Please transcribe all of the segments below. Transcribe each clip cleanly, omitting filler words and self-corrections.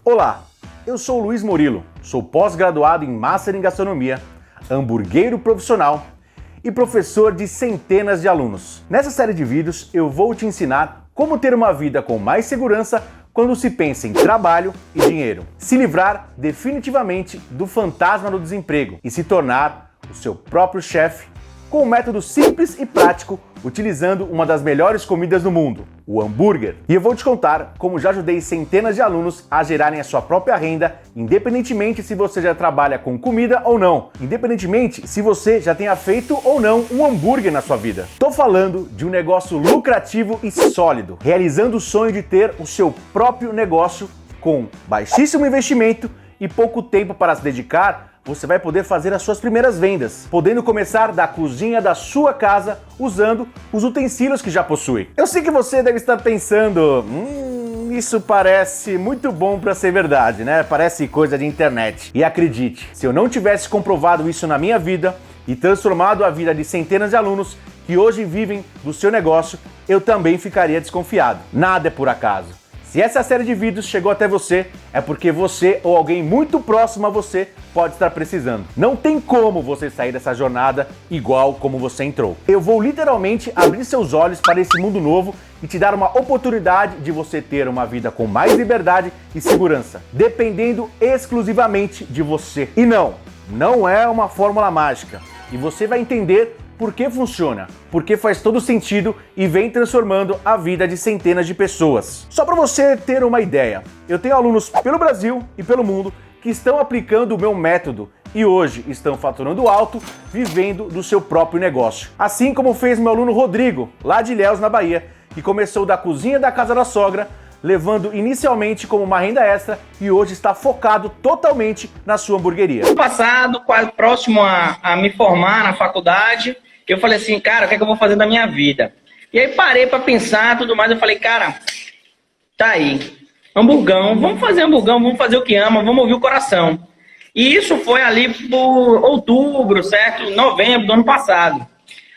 Olá, eu sou o Luiz Murilo, sou pós-graduado em Master em Gastronomia, hamburgueiro profissional e professor de centenas de alunos. Nessa série de vídeos eu vou te ensinar como ter uma vida com mais segurança quando se pensa em trabalho e dinheiro. Se livrar definitivamente do fantasma do desemprego e se tornar o seu próprio chefe com um método simples e prático, utilizando uma das melhores comidas do mundo, o hambúrguer. E eu vou te contar como já ajudei centenas de alunos a gerarem a sua própria renda, independentemente se você já trabalha com comida ou não, independentemente se você já tenha feito ou não um hambúrguer na sua vida. Tô falando de um negócio lucrativo e sólido, realizando o sonho de ter o seu próprio negócio com baixíssimo investimento e pouco tempo para se dedicar. Você vai poder fazer as suas primeiras vendas, podendo começar da cozinha da sua casa usando os utensílios que já possui. Eu sei que você deve estar pensando, isso parece muito bom para ser verdade, né? Parece coisa de internet. E acredite, se eu não tivesse comprovado isso na minha vida e transformado a vida de centenas de alunos que hoje vivem do seu negócio, eu também ficaria desconfiado. Nada é por acaso. Se essa série de vídeos chegou até você, é porque você ou alguém muito próximo a você pode estar precisando. Não tem como você sair dessa jornada igual como você entrou. Eu vou literalmente abrir seus olhos para esse mundo novo e te dar uma oportunidade de você ter uma vida com mais liberdade e segurança, dependendo exclusivamente de você. E não é uma fórmula mágica. E você vai entender por que funciona, porque faz todo sentido e vem transformando a vida de centenas de pessoas. Só para você ter uma ideia, eu tenho alunos pelo Brasil e pelo mundo que estão aplicando o meu método e hoje estão faturando alto, vivendo do seu próprio negócio. Assim como fez meu aluno Rodrigo, lá de Ilhéus, na Bahia, que começou da cozinha da casa da sogra, levando inicialmente como uma renda extra e hoje está focado totalmente na sua hamburgueria. No passado, quase próximo a me formar na faculdade, eu falei assim, cara, o que é que eu vou fazer da minha vida? E aí parei para pensar tudo mais, eu falei, cara, tá aí, hamburgão, vamos fazer hamburgão, vamos fazer o que ama, vamos ouvir o coração. E isso foi ali por outubro, certo? Novembro do ano passado.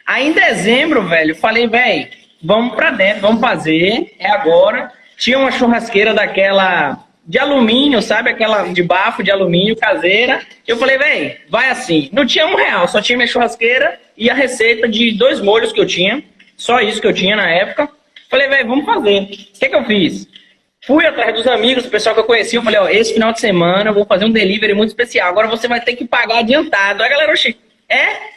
Aí em dezembro, velho, falei, velho, vamos para dentro, vamos fazer, é agora. Tinha uma churrasqueira daquela de alumínio, sabe? Aquela de bafo de alumínio caseira. Eu falei, velho, vai assim. Não tinha R$1, só tinha minha churrasqueira e a receita de 2 molhos que eu tinha. Só isso que eu tinha na época. Falei, velho, vamos fazer. O que eu fiz? Fui atrás dos amigos, do pessoal que eu conhecia. Eu falei, ó, esse final de semana eu vou fazer um delivery muito especial. Agora você vai ter que pagar adiantado. Aí a galera, oxi,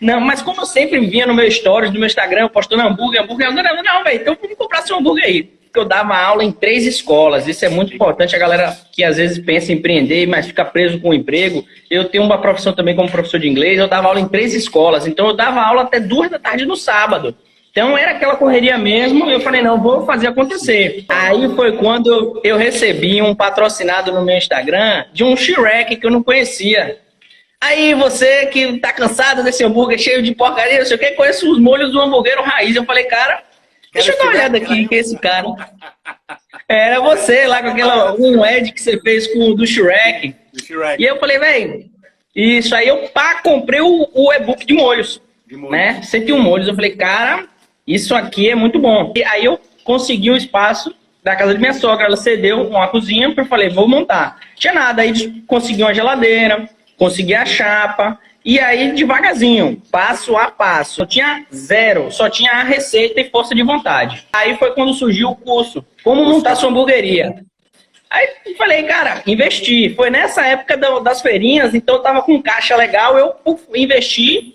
não, mas como eu sempre vinha no meu stories, no meu Instagram, postando hambúrguer, não, velho, então vamos comprar seu hambúrguer aí. Eu dava aula em 3 escolas, isso é muito importante, a galera que às vezes pensa em empreender, mas fica preso com o emprego. Eu tenho uma profissão também como professor de inglês, eu dava aula em 3 escolas, então eu dava aula até 2 da tarde no sábado. Então era aquela correria mesmo, eu falei, não, vou fazer acontecer. Aí foi quando eu recebi um patrocinado no meu Instagram de um Shrek que eu não conhecia. Aí você que tá cansado desse hambúrguer cheio de porcaria, não sei o que, conhece os molhos do hambúrguer raiz. Eu falei, cara, deixa eu dar uma olhada aqui, que é esse cara. Era você lá com aquela ad que você fez com do Shrek. E eu falei, velho, isso aí eu comprei o e-book de molhos, né? 101 molhos. Eu falei, cara, isso aqui é muito bom. E aí eu consegui um espaço da casa de minha sogra. Ela cedeu uma cozinha, eu falei, vou montar. Tinha nada, aí consegui uma geladeira, consegui a chapa. E aí, devagarzinho, passo a passo. Eu tinha 0, só tinha a receita e força de vontade. Aí foi quando surgiu o curso, como montar sua hamburgueria. Aí falei, cara, investi. Foi nessa época das feirinhas, então eu tava com caixa legal, eu investi,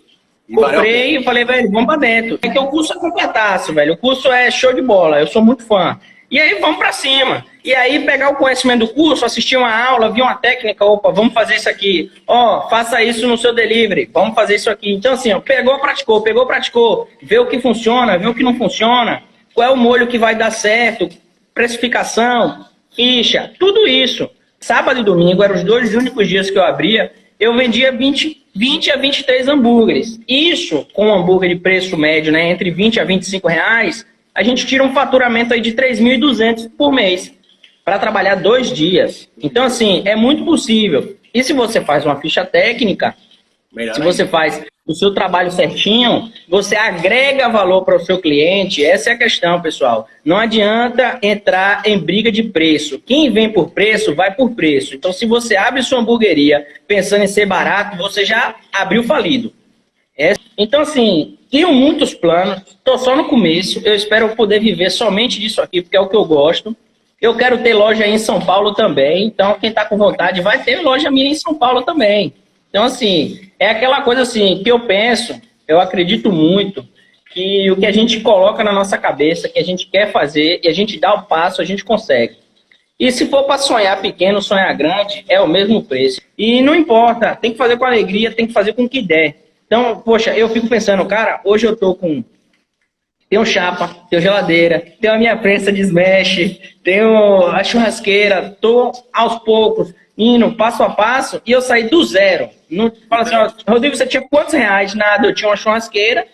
comprei e falei, velho, vamos pra dentro. Porque o curso é completaço, velho. O curso é show de bola, eu sou muito fã. E aí, vamos pra cima. E aí, pegar o conhecimento do curso, assistir uma aula, ver uma técnica, opa, vamos fazer isso aqui. Ó, faça isso no seu delivery, vamos fazer isso aqui. Então, assim, ó, pegou, praticou. Vê o que funciona, vê o que não funciona. Qual é o molho que vai dar certo, precificação, ficha, tudo isso. Sábado e domingo eram os 2 únicos dias que eu abria. Eu vendia 20 a 23 hambúrgueres. Isso, com um hambúrguer de preço médio, né, entre 20 a 25 reais, a gente tira um faturamento aí de 3.200 por mês para trabalhar 2 dias. Então, assim, é muito possível. E se você faz uma ficha técnica, se você faz o seu trabalho certinho, você agrega valor para o seu cliente. Essa é a questão, pessoal. Não adianta entrar em briga de preço. Quem vem por preço, vai por preço. Então, se você abre sua hamburgueria pensando em ser barato, você já abriu falido. Então, assim, tenho muitos planos, estou só no começo. Eu espero poder viver somente disso aqui, porque é o que eu gosto. Eu quero ter loja aí em São Paulo também. Então, quem está com vontade vai ter loja minha em São Paulo também. Então, assim, é aquela coisa assim que eu penso, eu acredito muito, que o que a gente coloca na nossa cabeça, que a gente quer fazer, e a gente dá o passo, a gente consegue. E se for para sonhar pequeno, sonhar grande, é o mesmo preço. E não importa, tem que fazer com alegria, tem que fazer com o que der. Então, poxa, eu fico pensando, cara, hoje eu tô com... Tenho chapa, tenho geladeira, tenho a minha prensa de smash, tenho a churrasqueira, tô aos poucos indo passo a passo e eu saí do zero. Não fala assim, ó, Rodrigo, você tinha quantos reais? Nada, eu tinha uma churrasqueira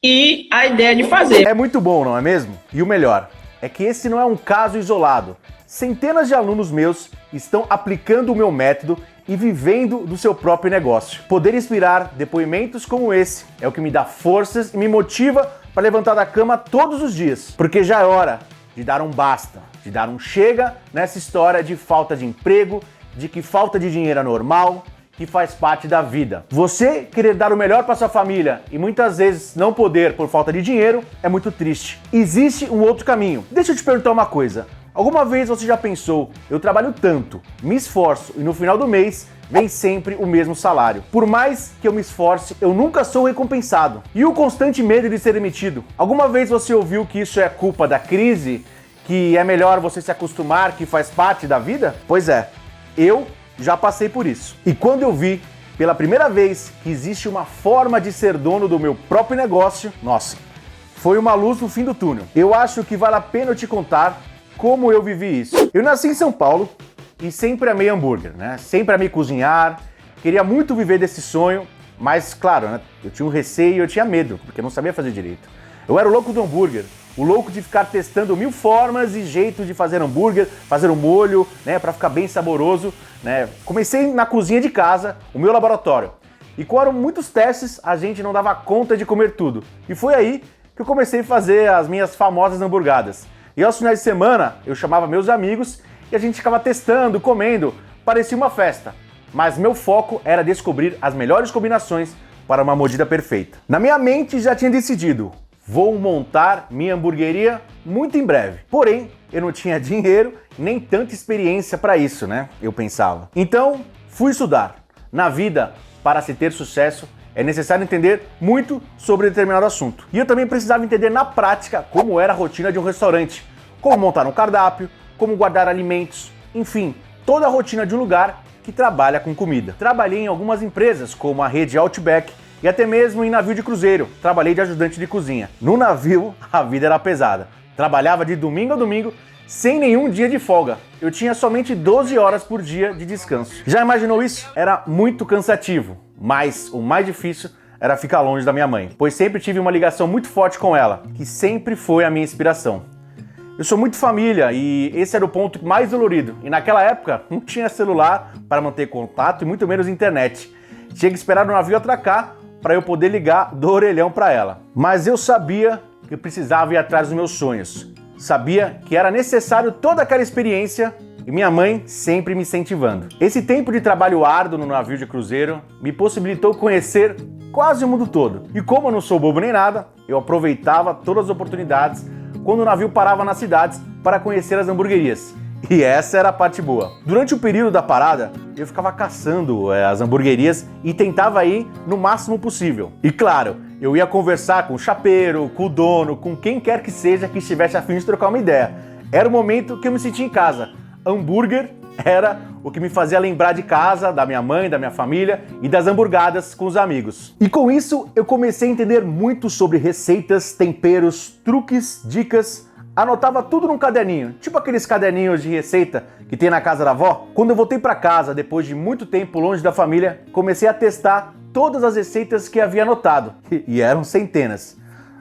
e a ideia de fazer. É muito bom, não é mesmo? E o melhor é que esse não é um caso isolado. Centenas de alunos meus estão aplicando o meu método e vivendo do seu próprio negócio. Poder inspirar depoimentos como esse é o que me dá forças e me motiva para levantar da cama todos os dias. Porque já é hora de dar um basta, de dar um chega nessa história de falta de emprego, de que falta de dinheiro é normal, que faz parte da vida. Você querer dar o melhor para sua família e muitas vezes não poder por falta de dinheiro é muito triste. Existe um outro caminho. Deixa eu te perguntar uma coisa. Alguma vez você já pensou, eu trabalho tanto, me esforço e no final do mês vem sempre o mesmo salário. Por mais que eu me esforce, eu nunca sou recompensado. E o constante medo de ser demitido. Alguma vez você ouviu que isso é culpa da crise? Que é melhor você se acostumar, que faz parte da vida? Pois é, eu já passei por isso. E quando eu vi pela primeira vez que existe uma forma de ser dono do meu próprio negócio, nossa, foi uma luz no fim do túnel. Eu acho que vale a pena eu te contar como eu vivi isso. Eu nasci em São Paulo e sempre amei hambúrguer, né? Sempre amei cozinhar, queria muito viver desse sonho, mas claro, né? Eu tinha um receio e eu tinha medo, porque eu não sabia fazer direito. Eu era o louco do hambúrguer, o louco de ficar testando 1000 formas e jeitos de fazer hambúrguer, fazer um molho, né, para ficar bem saboroso, né? Comecei na cozinha de casa, o meu laboratório. E com muitos testes, a gente não dava conta de comer tudo. E foi aí que eu comecei a fazer as minhas famosas hamburgadas. E aos finais de semana, eu chamava meus amigos e a gente ficava testando, comendo, parecia uma festa. Mas meu foco era descobrir as melhores combinações para uma mordida perfeita. Na minha mente já tinha decidido, vou montar minha hamburgueria muito em breve. Porém, eu não tinha dinheiro nem tanta experiência para isso, né? Eu pensava. Então, fui estudar. Na vida, para se ter sucesso, é necessário entender muito sobre determinado assunto. E eu também precisava entender na prática como era a rotina de um restaurante, como montar um cardápio, como guardar alimentos, enfim, toda a rotina de um lugar que trabalha com comida. Trabalhei em algumas empresas, como a rede Outback, e até mesmo em navio de cruzeiro. Trabalhei de ajudante de cozinha. No navio, a vida era pesada. Trabalhava de domingo a domingo, sem nenhum dia de folga. Eu tinha somente 12 horas por dia de descanso. Já imaginou isso? Era muito cansativo, mas o mais difícil era ficar longe da minha mãe, pois sempre tive uma ligação muito forte com ela, que sempre foi a minha inspiração. Eu sou muito família e esse era o ponto mais dolorido. E naquela época não tinha celular para manter contato e muito menos internet. Tinha que esperar o navio atracar para eu poder ligar do orelhão para ela. Mas eu sabia que eu precisava ir atrás dos meus sonhos. Sabia que era necessário toda aquela experiência e minha mãe sempre me incentivando. Esse tempo de trabalho árduo no navio de cruzeiro me possibilitou conhecer quase o mundo todo. E como eu não sou bobo nem nada, eu aproveitava todas as oportunidades quando o navio parava nas cidades para conhecer as hamburguerias. E essa era a parte boa. Durante o período da parada, eu ficava caçando as hamburguerias e tentava ir no máximo possível. E claro, eu ia conversar com o chapeiro, com o dono, com quem quer que seja que estivesse a fim de trocar uma ideia. Era o momento que eu me sentia em casa. Hambúrguer era o que me fazia lembrar de casa, da minha mãe, da minha família e das hamburgadas com os amigos. E com isso, eu comecei a entender muito sobre receitas, temperos, truques, dicas. Anotava tudo num caderninho, tipo aqueles caderninhos de receita que tem na casa da avó. Quando eu voltei para casa, depois de muito tempo longe da família, comecei a testar todas as receitas que havia anotado. E eram centenas.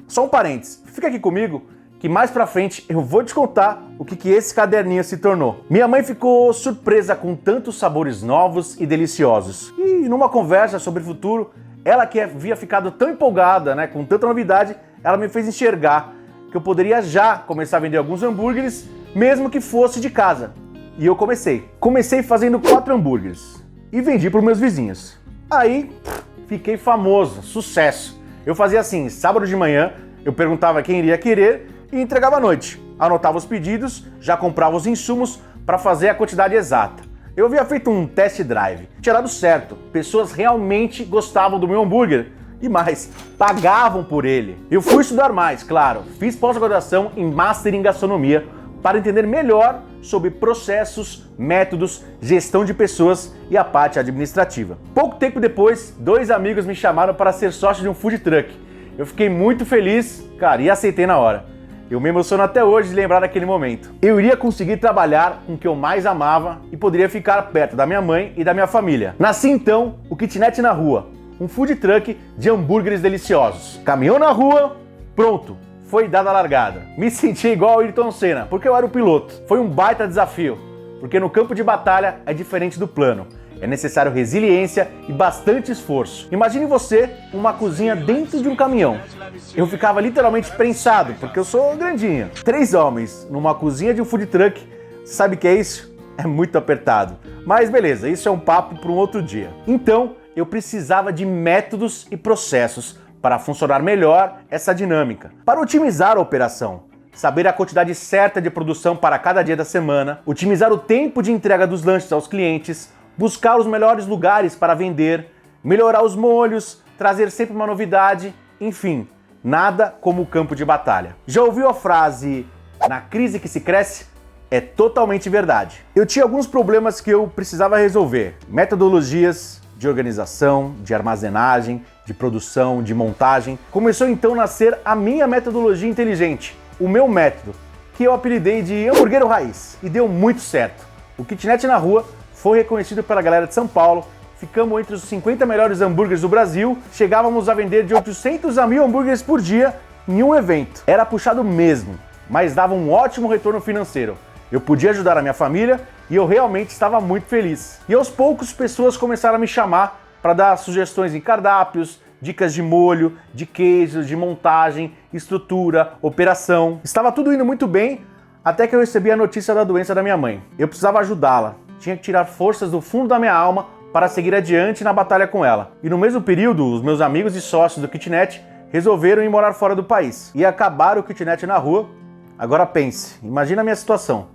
Só um parênteses, fica aqui comigo que mais pra frente eu vou te contar o que esse caderninho se tornou. Minha mãe ficou surpresa com tantos sabores novos e deliciosos. E numa conversa sobre o futuro, Ela que havia ficado tão empolgada, né, com tanta novidade, ela me fez enxergar que eu poderia já começar a vender alguns hambúrgueres, mesmo que fosse de casa. E eu comecei. Comecei fazendo 4 hambúrgueres e vendi para os meus vizinhos. Aí, fiquei famoso, sucesso. Eu fazia assim, sábado de manhã, eu perguntava quem iria querer e entregava à noite. Anotava os pedidos, já comprava os insumos para fazer a quantidade exata. Eu havia feito um test drive, tinha dado certo, pessoas realmente gostavam do meu hambúrguer e mais, pagavam por ele. Eu fui estudar mais, claro, fiz pós-graduação em Master em Gastronomia para entender melhor sobre processos, métodos, gestão de pessoas e a parte administrativa. Pouco tempo depois, 2 amigos me chamaram para ser sócio de um food truck. Eu fiquei muito feliz, cara, e aceitei na hora. Eu me emociono até hoje de lembrar daquele momento. Eu iria conseguir trabalhar com o que eu mais amava e poderia ficar perto da minha mãe e da minha família. Nasci então o Kitnet na Rua, um food truck de hambúrgueres deliciosos. Caminhão na rua, pronto, foi dada a largada. Me senti igual ao Ayrton Senna, porque eu era o piloto. Foi um baita desafio, porque no campo de batalha é diferente do plano. É necessário resiliência e bastante esforço. Imagine você uma cozinha dentro de um caminhão. Eu ficava literalmente prensado, porque eu sou grandinho. 3 homens numa cozinha de um food truck, sabe o que é isso? É muito apertado. Mas beleza, isso é um papo para um outro dia. Então, eu precisava de métodos e processos para funcionar melhor essa dinâmica. Para otimizar a operação, saber a quantidade certa de produção para cada dia da semana, otimizar o tempo de entrega dos lanches aos clientes, buscar os melhores lugares para vender, melhorar os molhos, trazer sempre uma novidade, enfim, nada como o campo de batalha. Já ouviu a frase, na crise que se cresce? É totalmente verdade. Eu tinha alguns problemas que eu precisava resolver, metodologias de organização, de armazenagem, de produção, de montagem. Começou então a nascer a minha metodologia inteligente, o meu método, que eu apelidei de Hamburguero Raiz, e deu muito certo. O Kitnet na Rua foi reconhecido pela galera de São Paulo, ficamos entre os 50 melhores hambúrgueres do Brasil, chegávamos a vender de 800 a 1000 hambúrgueres por dia em um evento. Era puxado mesmo, mas dava um ótimo retorno financeiro. Eu podia ajudar a minha família e eu realmente estava muito feliz. E aos poucos pessoas começaram a me chamar para dar sugestões em cardápios, dicas de molho, de queijos, de montagem, estrutura, operação. Estava tudo indo muito bem até que eu recebi a notícia da doença da minha mãe. Eu precisava ajudá-la. Tinha que tirar forças do fundo da minha alma para seguir adiante na batalha com ela. E no mesmo período, os meus amigos e sócios do Kitnet resolveram ir morar fora do país e acabaram o Kitnet na Rua. Agora pense, imagina a minha situação.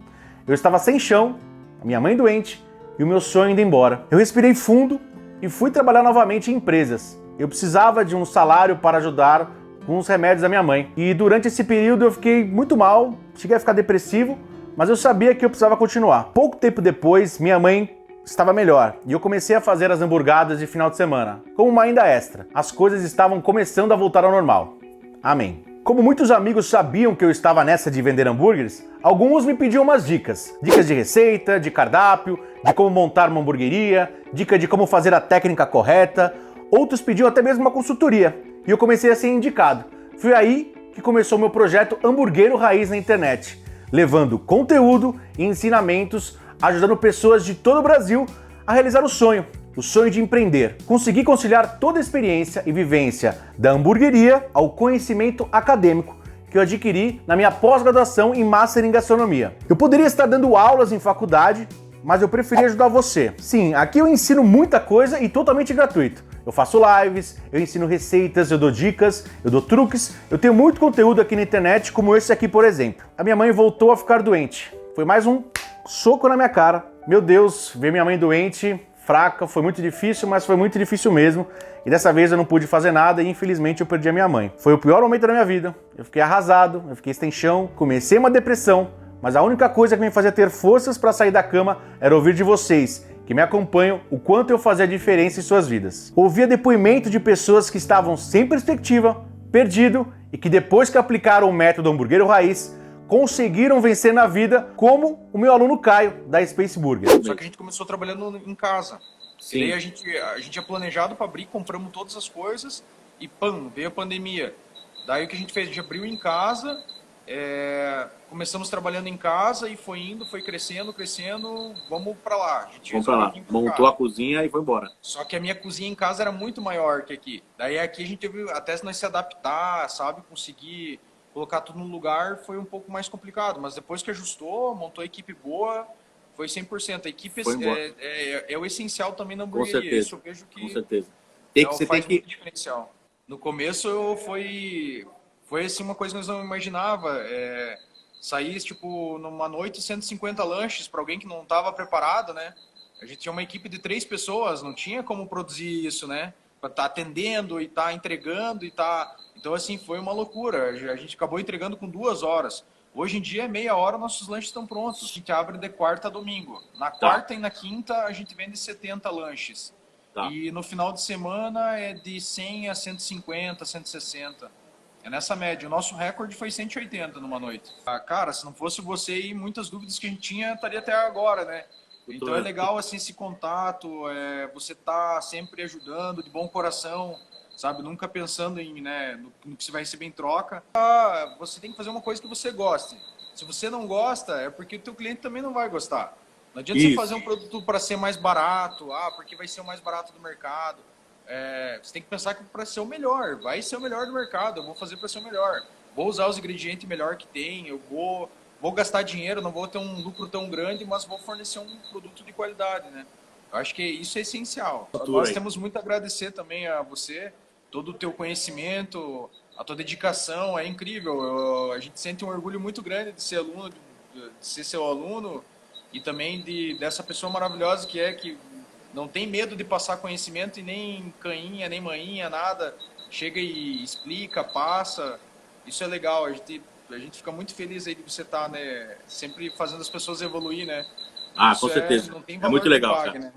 Eu estava sem chão, a minha mãe doente e o meu sonho indo embora. Eu respirei fundo e fui trabalhar novamente em empresas. Eu precisava de um salário para ajudar com os remédios da minha mãe. E durante esse período eu fiquei muito mal, cheguei a ficar depressivo, mas eu sabia que eu precisava continuar. Pouco tempo depois, minha mãe estava melhor e eu comecei a fazer as hamburgadas de final de semana, como uma ainda extra. As coisas estavam começando a voltar ao normal. Amém. Como muitos amigos sabiam que eu estava nessa de vender hambúrgueres, alguns me pediam umas dicas. Dicas de receita, de cardápio, de como montar uma hamburgueria, dica de como fazer a técnica correta. Outros pediam até mesmo uma consultoria e eu comecei a ser indicado. Foi aí que começou o meu projeto Hamburguero Raiz na internet, levando conteúdo e ensinamentos, ajudando pessoas de todo o Brasil a realizar o sonho de empreender. Consegui conciliar toda a experiência e vivência da hamburgueria ao conhecimento acadêmico que eu adquiri na minha pós-graduação em Master em Gastronomia. Eu poderia estar dando aulas em faculdade, mas eu preferi ajudar você. Sim, aqui eu ensino muita coisa e totalmente gratuito. Eu faço lives, eu ensino receitas, eu dou dicas, eu dou truques, eu tenho muito conteúdo aqui na internet, como esse aqui, por exemplo. A minha mãe voltou a ficar doente. Foi mais um soco na minha cara. Meu Deus, ver minha mãe doente, fraca, foi muito difícil, mas foi muito difícil mesmo. E dessa vez eu não pude fazer nada e infelizmente eu perdi a minha mãe. Foi o pior momento da minha vida. Eu fiquei arrasado, eu fiquei sem chão, comecei uma depressão, mas a única coisa que me fazia ter forças para sair da cama era ouvir de vocês, que me acompanham, o quanto eu fazia diferença em suas vidas. Ouvia depoimento de pessoas que estavam sem perspectiva, perdido, e que depois que aplicaram o método Hamburguero Raiz, conseguiram vencer na vida, como o meu aluno Caio, da Space Burger. Só que a gente começou trabalhando em casa. Sim. E aí a gente tinha planejado para abrir, compramos todas as coisas e pam, veio a pandemia. Daí o que a gente fez? A gente abriu em casa Começamos trabalhando em casa e foi indo, foi crescendo, vamos para lá. A gente Vamos pra lá. Montou a cozinha e foi embora. Só que a minha cozinha em casa era muito maior que aqui. Daí aqui a gente teve até nós se adaptar, sabe? Conseguir colocar tudo no lugar foi um pouco mais complicado. Mas depois que ajustou, montou a equipe boa, foi 100%. A equipe é o essencial também na hamburgueria. Com certeza. Isso eu vejo que Com certeza. faz muito diferencial. No começo foi assim, uma coisa que nós não imaginava. Sair, tipo, numa noite 150 lanches para alguém que não estava preparado, né? A gente tinha uma equipe de 3 pessoas, não tinha como produzir isso, né? Para estar atendendo e estar entregando e estar... Então, assim, foi uma loucura. A gente acabou entregando com 2 horas. Hoje em dia, meia hora, nossos lanches estão prontos. A gente abre de quarta a domingo. Na quarta e na quinta, a gente vende 70 lanches. E no final de semana é de 100 a 150, 160. É nessa média. O nosso recorde foi 180 numa noite. Cara, se não fosse você e muitas dúvidas que a gente tinha, estaria até agora, né? Então é legal, assim, esse contato, você tá sempre ajudando, de bom coração, sabe? Nunca pensando no que você vai receber em troca. Você tem que fazer uma coisa que você goste. Se você não gosta, é porque o teu cliente também não vai gostar. Não adianta você fazer um produto para ser mais barato, porque vai ser o mais barato do mercado. Você tem que pensar que para ser o melhor, vai ser o melhor do mercado, eu vou fazer para ser o melhor. Vou usar os ingredientes melhor que tem, eu vou gastar dinheiro, não vou ter um lucro tão grande, mas vou fornecer um produto de qualidade, né? Eu acho que isso é essencial. Nós temos muito a agradecer também a você, todo o teu conhecimento, a tua dedicação, é incrível. A gente sente um orgulho muito grande de ser aluno, de ser seu aluno e também dessa pessoa maravilhosa que não tem medo de passar conhecimento e nem cainha, nem maninha, nada. Chega e explica, passa. Isso é legal. A gente fica muito feliz aí de você estar, né, sempre fazendo as pessoas evoluir, né? Com certeza. É muito legal, cara. Né?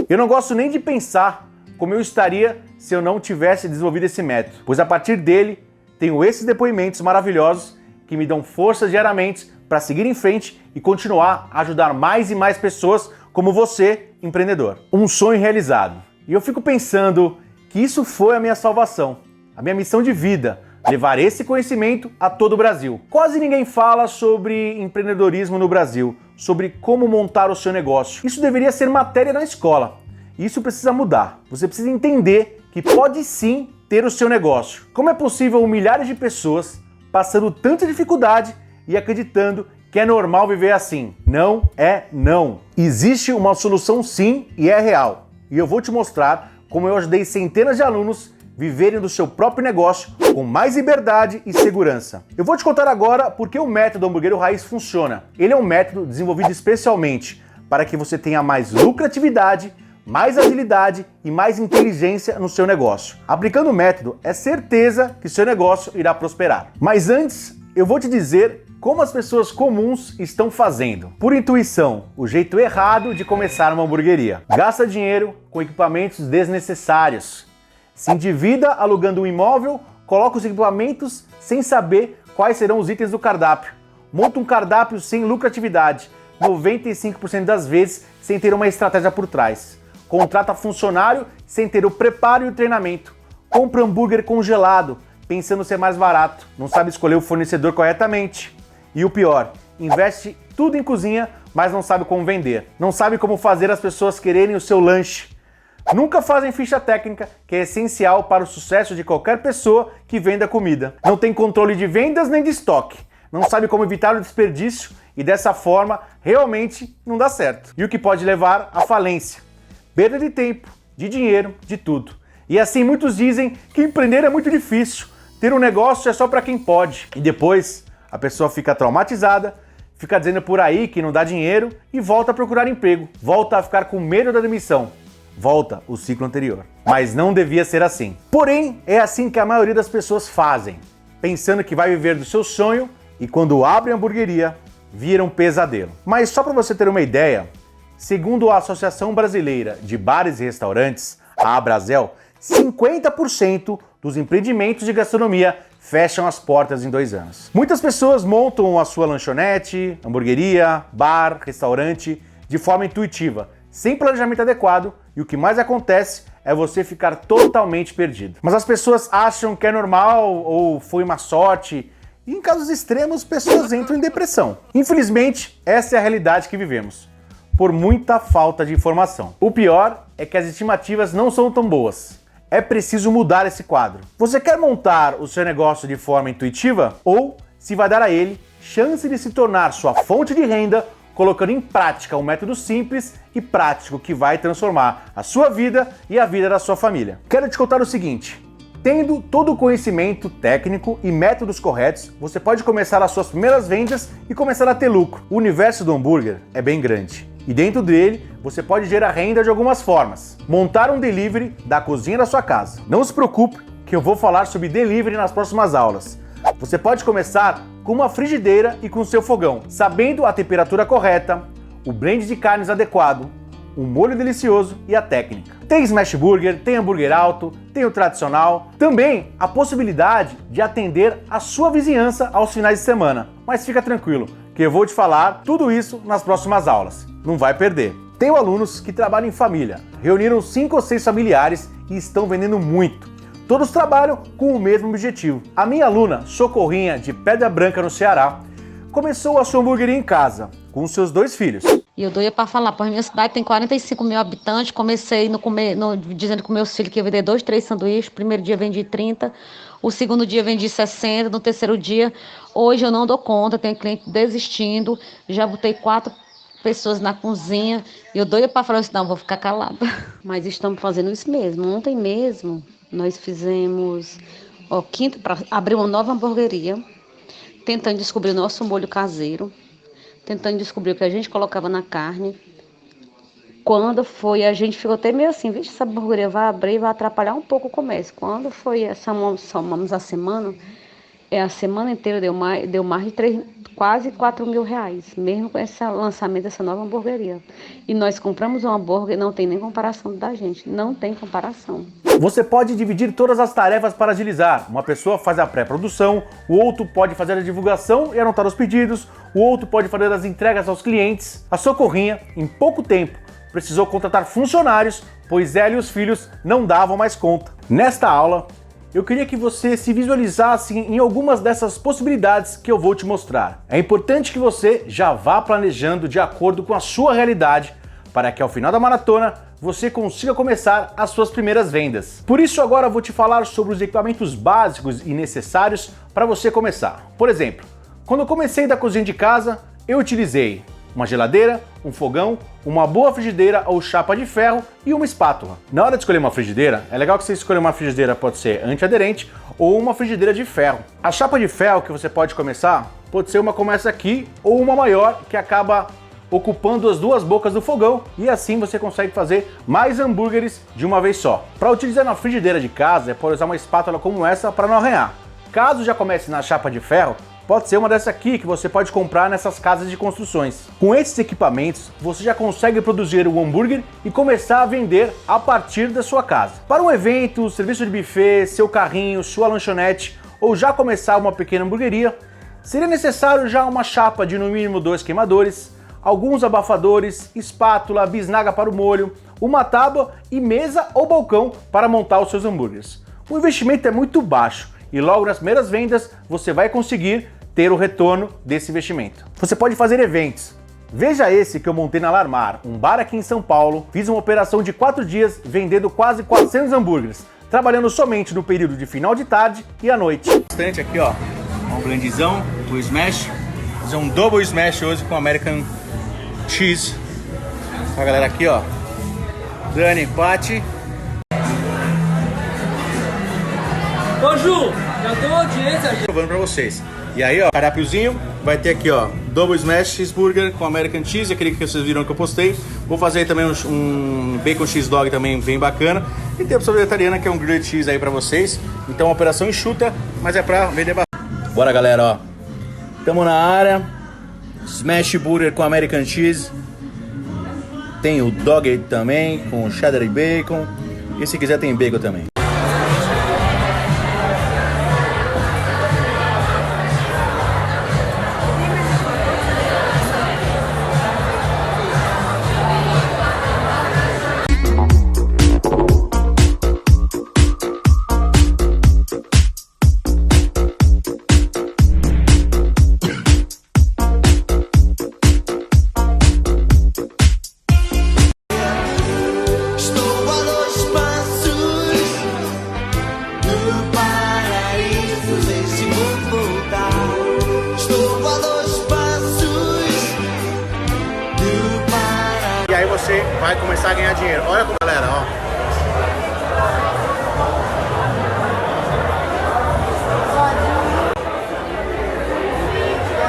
Eu não gosto nem de pensar como eu estaria se eu não tivesse desenvolvido esse método, pois a partir dele tenho esses depoimentos maravilhosos que me dão força diariamente para seguir em frente e continuar a ajudar mais e mais pessoas como você, empreendedor. Um sonho realizado. E eu fico pensando que isso foi a minha salvação, a minha missão de vida, levar esse conhecimento a todo o Brasil. Quase ninguém fala sobre empreendedorismo no Brasil, sobre como montar o seu negócio. Isso deveria ser matéria na escola. E isso precisa mudar. Você precisa entender que pode sim ter o seu negócio. Como é possível milhares de pessoas passando tanta dificuldade e acreditando que é normal viver assim? Não é não. Existe uma solução sim e é real. E eu vou te mostrar como eu ajudei centenas de alunos viverem do seu próprio negócio com mais liberdade e segurança. Eu vou te contar agora porque o método Hamburguero Raiz funciona. Ele é um método desenvolvido especialmente para que você tenha mais lucratividade, mais agilidade e mais inteligência no seu negócio. Aplicando o método, é certeza que seu negócio irá prosperar. Mas antes, eu vou te dizer como as pessoas comuns estão fazendo. Por intuição, o jeito errado de começar uma hamburgueria. Gasta dinheiro com equipamentos desnecessários. Se endivida alugando um imóvel, coloca os equipamentos sem saber quais serão os itens do cardápio. Monta um cardápio sem lucratividade, 95% das vezes sem ter uma estratégia por trás. Contrata funcionário sem ter o preparo e o treinamento. Compra hambúrguer congelado, pensando ser mais barato. Não sabe escolher o fornecedor corretamente. E o pior, investe tudo em cozinha, mas não sabe como vender. Não sabe como fazer as pessoas quererem o seu lanche. Nunca fazem ficha técnica, que é essencial para o sucesso de qualquer pessoa que venda comida. Não tem controle de vendas nem de estoque. Não sabe como evitar o desperdício e dessa forma realmente não dá certo. E o que pode levar à falência. Perda de tempo, de dinheiro, de tudo. E assim muitos dizem que empreender é muito difícil. Ter um negócio é só para quem pode. E depois a pessoa fica traumatizada, fica dizendo por aí que não dá dinheiro e volta a procurar emprego. Volta a ficar com medo da demissão. Volta o ciclo anterior. Mas não devia ser assim. Porém, é assim que a maioria das pessoas fazem. Pensando que vai viver do seu sonho e quando abre a hamburgueria, vira um pesadelo. Mas só para você ter uma ideia, segundo a Associação Brasileira de Bares e Restaurantes, a Abrazel, 50% dos empreendimentos de gastronomia fecham as portas em 2 anos. Muitas pessoas montam a sua lanchonete, hamburgueria, bar, restaurante de forma intuitiva, sem planejamento adequado, e o que mais acontece é você ficar totalmente perdido. Mas as pessoas acham que é normal ou foi uma sorte E em casos extremos, pessoas entram em depressão. Infelizmente, essa é a realidade que vivemos, por muita falta de informação. O pior é que as estimativas não são tão boas. É preciso mudar esse quadro. Você quer montar o seu negócio de forma intuitiva ou se vai dar a ele chance de se tornar sua fonte de renda, colocando em prática um método simples e prático que vai transformar a sua vida e a vida da sua família? Quero te contar o seguinte: tendo todo o conhecimento técnico e métodos corretos, você pode começar as suas primeiras vendas e começar a ter lucro. O universo do hambúrguer é bem grande e dentro dele você pode gerar renda de algumas formas. Montar um delivery da cozinha da sua casa. Não se preocupe que eu vou falar sobre delivery nas próximas aulas. Você pode começar com uma frigideira e com seu fogão, sabendo a temperatura correta, o blend de carnes adequado, um molho delicioso e a técnica. Tem smash burger, tem hambúrguer alto, tem o tradicional. Também a possibilidade de atender a sua vizinhança aos finais de semana. Mas fica tranquilo, que eu vou te falar tudo isso nas próximas aulas. Não vai perder. Tenho alunos que trabalham em família, reuniram 5 ou 6 familiares e estão vendendo muito. Todos trabalham com o mesmo objetivo. A minha aluna, Socorrinha, de Pedra Branca, no Ceará, começou a sua hambúrgueria em casa, com seus 2 filhos. E eu doia para falar, pois minha cidade tem 45 mil habitantes, comecei dizendo com meus filhos que ia vender 2, 3 sanduíches, o primeiro dia vendi 30, o segundo dia vendi 60, no terceiro dia, hoje eu não dou conta, tenho cliente desistindo, já botei 4 pessoas na cozinha, e eu doia para falar assim, não, vou ficar calada. Mas estamos fazendo isso mesmo. Ontem mesmo nós fizemos quinta para abrir uma nova hamburgueria, tentando descobrir o nosso molho caseiro, tentando descobrir o que a gente colocava na carne. Quando foi, a gente ficou até meio assim, vixe, essa hamburgueria vai abrir e vai atrapalhar um pouco o comércio. Quando foi, somamos a semana inteira deu mais de quase 4 mil reais, mesmo com esse lançamento dessa nova hamburgueria. E nós compramos um hambúrguer, não tem nem comparação da gente, não tem comparação. Você pode dividir todas as tarefas para agilizar. Uma pessoa faz a pré-produção, o outro pode fazer a divulgação e anotar os pedidos, o outro pode fazer as entregas aos clientes. A Socorrinha, em pouco tempo, precisou contratar funcionários, pois ela e os filhos não davam mais conta. Nesta aula, eu queria que você se visualizasse em algumas dessas possibilidades que eu vou te mostrar. É importante que você já vá planejando de acordo com a sua realidade, para que ao final da maratona você consiga começar as suas primeiras vendas. Por isso agora eu vou te falar sobre os equipamentos básicos e necessários para você começar. Por exemplo, quando eu comecei da cozinha de casa, eu utilizei uma geladeira, um fogão, uma boa frigideira ou chapa de ferro e uma espátula. Na hora de escolher uma frigideira, é legal que você escolha uma frigideira, pode ser antiaderente ou uma frigideira de ferro. A chapa de ferro que você pode começar, pode ser uma como essa aqui ou uma maior que acaba ocupando as 2 bocas do fogão e assim você consegue fazer mais hambúrgueres de uma vez só. Para utilizar na frigideira de casa, é pode usar uma espátula como essa para não arranhar. Caso já comece na chapa de ferro, pode ser uma dessa aqui que você pode comprar nessas casas de construções. Com esses equipamentos, você já consegue produzir o hambúrguer e começar a vender a partir da sua casa. Para um evento, serviço de buffet, seu carrinho, sua lanchonete ou já começar uma pequena hamburgueria, seria necessário já uma chapa de no mínimo 2 queimadores, alguns abafadores, espátula, bisnaga para o molho, uma tábua e mesa ou balcão para montar os seus hambúrgueres. O investimento é muito baixo e logo nas primeiras vendas você vai conseguir ter o retorno desse investimento. Você pode fazer eventos. Veja esse que eu montei na Larmar, um bar aqui em São Paulo. Fiz uma operação de 4 dias vendendo quase 400 hambúrgueres, trabalhando somente no período de final de tarde e à noite. Bastante aqui, ó, um blendzão, o smash. Vou fazer um double smash hoje com American Cheese. A galera aqui, ó, Dani, Pati. Ô Ju, já deu audiência. Provando pra vocês. E aí, ó, cardápiozinho, vai ter aqui, ó, Double Smash Cheeseburger com American Cheese, aquele que vocês viram que eu postei. Vou fazer também um Bacon Cheese Dog também bem bacana. E tem a opção vegetariana, que é um Grilled Cheese aí pra vocês. Então, uma operação enxuta, mas é pra vender bastante. Bora, galera, ó. Tamo na área. Smash Burger com American Cheese. Tem o Dog também, com cheddar e bacon. E se quiser tem bacon também. começar a ganhar dinheiro. Olha como, galera, ó.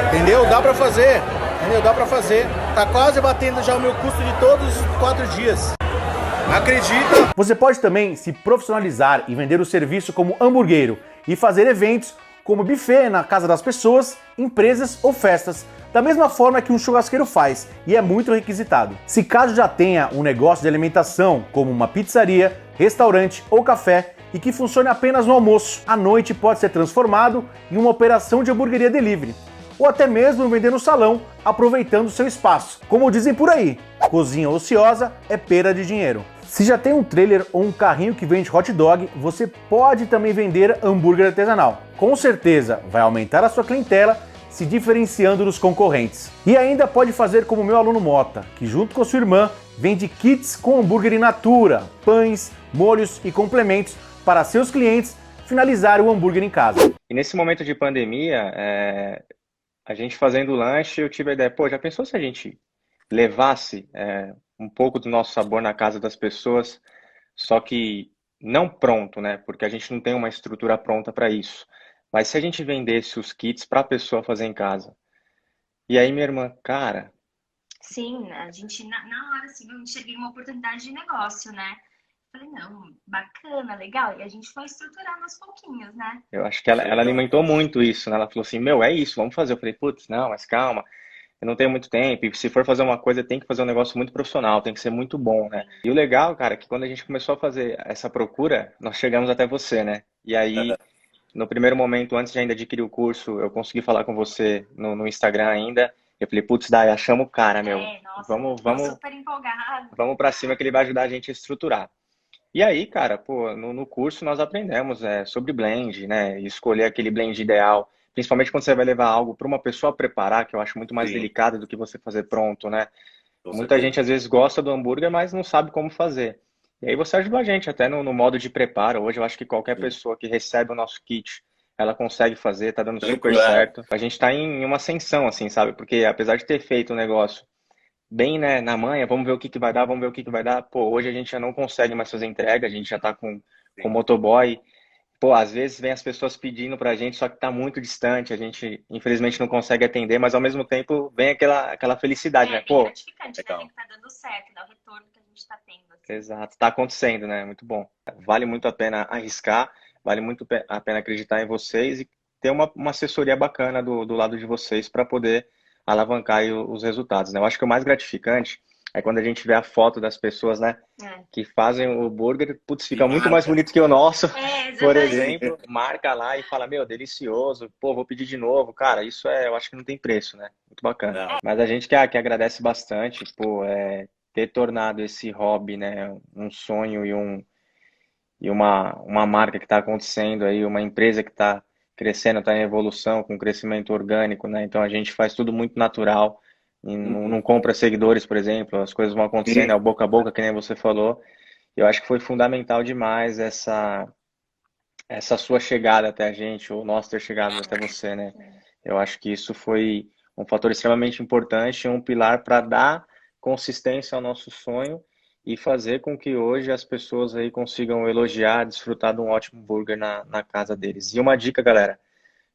Entendeu? Dá pra fazer. Entendeu? Dá pra fazer. Tá quase batendo já o meu custo de todos os 4 dias. Acredita? Você pode também se profissionalizar e vender o serviço como hamburgueiro e fazer eventos como buffet na casa das pessoas, empresas ou festas, da mesma forma que um churrasqueiro faz, e é muito requisitado. Se caso já tenha um negócio de alimentação, como uma pizzaria, restaurante ou café, e que funcione apenas no almoço, à noite pode ser transformado em uma operação de hamburgueria delivery, ou até mesmo vender no salão, aproveitando seu espaço. Como dizem por aí, cozinha ociosa é perda de dinheiro. Se já tem um trailer ou um carrinho que vende hot dog, você pode também vender hambúrguer artesanal. Com certeza vai aumentar a sua clientela, se diferenciando dos concorrentes. E ainda pode fazer como meu aluno Mota, que junto com sua irmã vende kits com hambúrguer in natura, pães, molhos e complementos para seus clientes finalizarem o hambúrguer em casa. E nesse momento de pandemia, a gente fazendo lanche, eu tive a ideia, pô, já pensou se a gente levasse um pouco do nosso sabor na casa das pessoas, só que não pronto, né? Porque a gente não tem uma estrutura pronta para isso. Mas se a gente vendesse os kits para a pessoa fazer em casa. E aí, minha irmã, cara... Sim, a gente, na hora, assim, eu enxerguei uma oportunidade de negócio, né? Falei, não, bacana, legal. E a gente foi estruturando aos pouquinhos, né? Eu acho que ela alimentou muito isso, né? Ela falou assim, é isso, vamos fazer. Eu falei, putz, não, mas calma. Eu não tenho muito tempo, e se for fazer uma coisa, tem que fazer um negócio muito profissional, tem que ser muito bom, né? E o legal, cara, é que quando a gente começou a fazer essa procura, nós chegamos até você, né? E aí, no primeiro momento, antes de ainda adquirir o curso, eu consegui falar com você no Instagram ainda. Eu falei, putz, Dai, achamos o cara, meu. Nossa, vamos super empolgado. Vamos pra cima que ele vai ajudar a gente a estruturar. E aí, cara, pô, no curso nós aprendemos sobre blend, né? Escolher aquele blend ideal. Principalmente quando você vai levar algo para uma pessoa preparar, que eu acho muito mais delicado do que você fazer pronto, né? Muita gente às vezes gosta do hambúrguer, mas não sabe como fazer. E aí você ajudou a gente até no modo de preparo. Hoje eu acho que qualquer pessoa que recebe o nosso kit, ela consegue fazer, tá dando super certo. A gente tá em uma ascensão, assim, sabe? Porque apesar de ter feito o negócio bem, né, na manha, vamos ver o que vai dar, vamos ver o que vai dar. Pô, hoje a gente já não consegue mais fazer entrega, a gente já tá com motoboy. Pô, às vezes vem as pessoas pedindo pra gente, só que tá muito distante, a gente infelizmente não consegue atender, mas ao mesmo tempo vem aquela felicidade, né? Pô, gratificante, né? Que tá dando certo, dá o retorno que a gente tá tendo. Assim. Exato, tá acontecendo, né? Muito bom. Vale muito a pena arriscar, vale muito a pena acreditar em vocês e ter uma assessoria bacana do lado de vocês para poder alavancar aí os resultados, né? Eu acho que o mais gratificante é quando a gente vê a foto das pessoas, né, que fazem o burger, putz, fica muito mais bonito que o nosso, por exemplo, marca lá e fala, meu, delicioso, pô, vou pedir de novo, cara, isso eu acho que não tem preço, né, muito bacana. Mas a gente que agradece bastante, pô, ter tornado esse hobby, né, um sonho e uma marca que está acontecendo aí, uma empresa que está crescendo, está em evolução, com crescimento orgânico, né, então a gente faz tudo muito natural. Não compra seguidores, por exemplo, as coisas vão acontecendo, é o boca a boca, que nem você falou. Eu acho que foi fundamental demais essa sua chegada até a gente, ou nós ter chegado até você, né? Eu acho que isso foi um fator extremamente importante, um pilar para dar consistência ao nosso sonho e fazer com que hoje as pessoas aí consigam elogiar, desfrutar de um ótimo burger na casa deles. E uma dica, galera,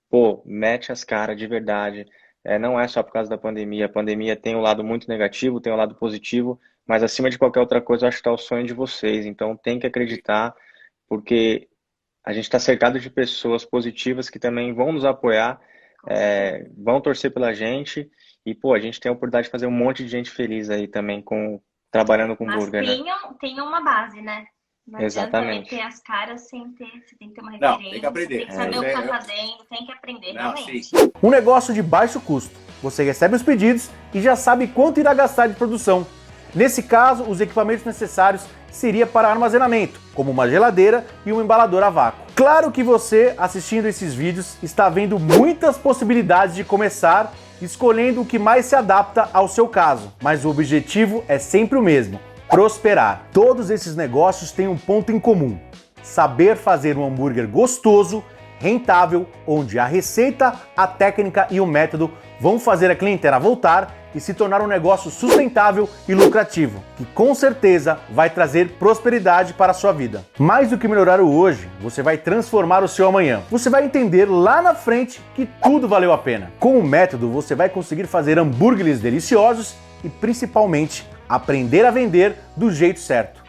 pô, mete as caras de verdade. Não é só por causa da pandemia. A pandemia tem um lado muito negativo, tem um lado positivo, mas acima de qualquer outra coisa, eu acho que está o sonho de vocês. Então tem que acreditar, porque a gente está cercado de pessoas positivas que também vão nos apoiar, vão torcer pela gente. E, pô, a gente tem a oportunidade de fazer um monte de gente feliz aí também, trabalhando com burger, né? Tem uma base, né? Não Exatamente. Ter as caras sem ter, você tem que ter uma referência, Não, tem que aprender. Tem que saber o que tá fazendo, tem que aprender, realmente. Sim. Um negócio de baixo custo. Você recebe os pedidos e já sabe quanto irá gastar de produção. Nesse caso, os equipamentos necessários seria para armazenamento, como uma geladeira e um embalador a vácuo. Claro que você, assistindo esses vídeos, está vendo muitas possibilidades de começar, escolhendo o que mais se adapta ao seu caso, mas o objetivo é sempre o mesmo: prosperar. Todos esses negócios têm um ponto em comum: saber fazer um hambúrguer gostoso, rentável, onde a receita, a técnica e o método vão fazer a clientela voltar e se tornar um negócio sustentável e lucrativo, que com certeza vai trazer prosperidade para a sua vida. Mais do que melhorar o hoje, você vai transformar o seu amanhã. Você vai entender lá na frente que tudo valeu a pena. Com o método, você vai conseguir fazer hambúrgueres deliciosos e principalmente aprender a vender do jeito certo.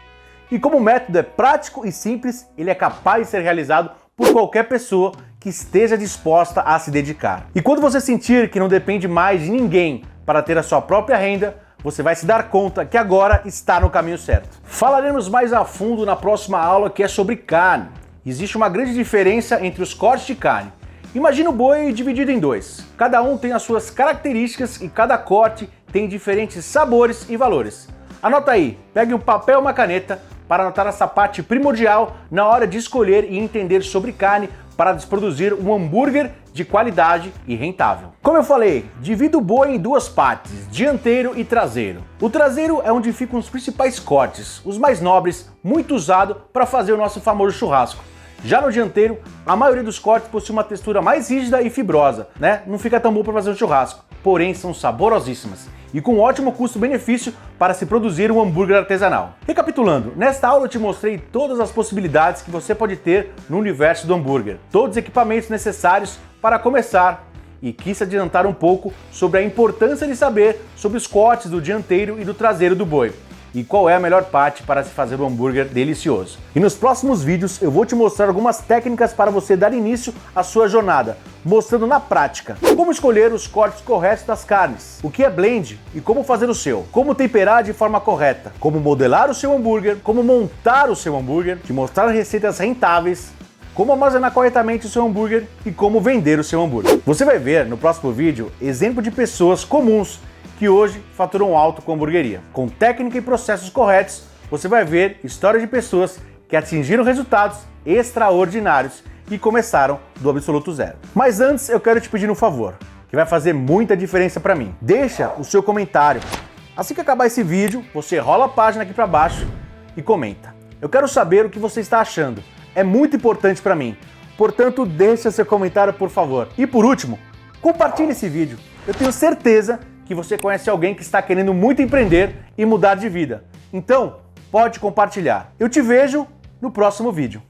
E como o método é prático e simples, ele é capaz de ser realizado por qualquer pessoa que esteja disposta a se dedicar. E quando você sentir que não depende mais de ninguém para ter a sua própria renda, você vai se dar conta que agora está no caminho certo. Falaremos mais a fundo na próxima aula, que é sobre carne. Existe uma grande diferença entre os cortes de carne. Imagina o boi dividido em dois. Cada um tem as suas características e cada corte tem diferentes sabores e valores. Anota aí, pegue um papel e uma caneta para anotar essa parte primordial na hora de escolher e entender sobre carne para produzir um hambúrguer de qualidade e rentável. Como eu falei, divida o boi em duas partes, dianteiro e traseiro. O traseiro é onde ficam os principais cortes, os mais nobres, muito usado para fazer o nosso famoso churrasco. Já no dianteiro, a maioria dos cortes possui uma textura mais rígida e fibrosa, né? Não fica tão bom para fazer um churrasco, porém são saborosíssimas e com ótimo custo-benefício para se produzir um hambúrguer artesanal. Recapitulando, nesta aula eu te mostrei todas as possibilidades que você pode ter no universo do hambúrguer, todos os equipamentos necessários para começar, e quis adiantar um pouco sobre a importância de saber sobre os cortes do dianteiro e do traseiro do boi, e qual é a melhor parte para se fazer um hambúrguer delicioso. E nos próximos vídeos eu vou te mostrar algumas técnicas para você dar início à sua jornada, mostrando na prática como escolher os cortes corretos das carnes, o que é blend e como fazer o seu, como temperar de forma correta, como modelar o seu hambúrguer, como montar o seu hambúrguer, te mostrar receitas rentáveis, como armazenar corretamente o seu hambúrguer e como vender o seu hambúrguer. Você vai ver no próximo vídeo exemplo de pessoas comuns que hoje faturam alto com hamburgueria. Com técnica e processos corretos, você vai ver histórias de pessoas que atingiram resultados extraordinários e começaram do absoluto zero. Mas antes eu quero te pedir um favor, que vai fazer muita diferença para mim. Deixa o seu comentário. Assim que acabar esse vídeo, você rola a página aqui para baixo e comenta. Eu quero saber o que você está achando. É muito importante para mim. Portanto, deixa seu comentário, por favor. E por último, compartilhe esse vídeo. Eu tenho certeza que você conhece alguém que está querendo muito empreender e mudar de vida. Então, pode compartilhar. Eu te vejo no próximo vídeo.